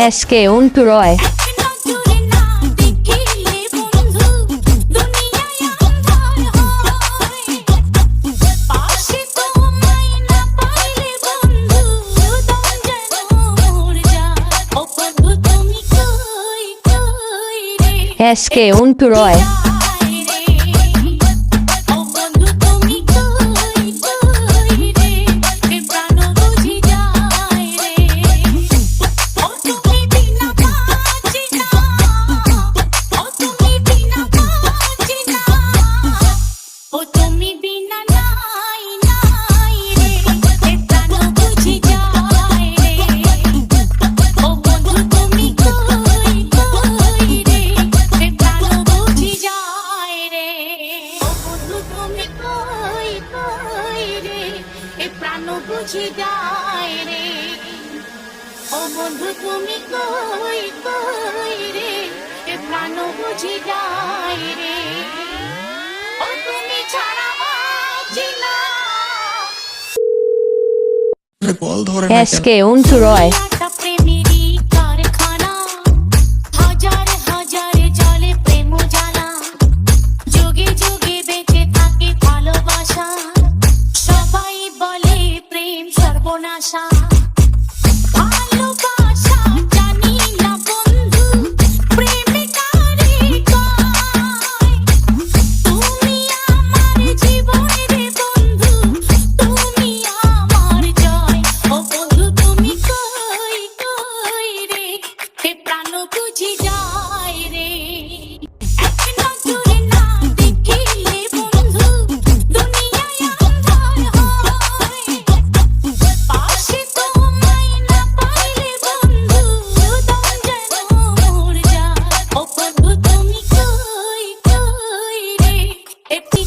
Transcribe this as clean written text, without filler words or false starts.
SK উনটুরয় SK উনটুরয় বুঝি যায় রে ও বন্ধু তুমি কই কই রে এ প্রাণ বুঝি যায় রে ও তুমি ছাড়া বাঁচি না কল ধরে না এসকে উনটুরয় প্রেমেরই কারখানা হাজার হাজার জলে প্রেম জ্বালা যুগে যুগে বেঁচে থাকে ভালোবাসা সবাই বলে প্রেম সর্বনাশা ভালোবাসা জানি না বন্ধু প্রেমে কারে কয় তুমি আমার জীবনের বন্ধু তুমি আমার জয় ও বন্ধু তুমি কই কই রে এ প্রাণ বুঝি যায় রে এক নজরে না দেখিলে বন্ধু দুনিয়ায় আঁধার হয় পাশে তোমায় না পাইলে বন্ধু দম যেন মর যায় ও বন্ধু তুমি কই কই রে একটি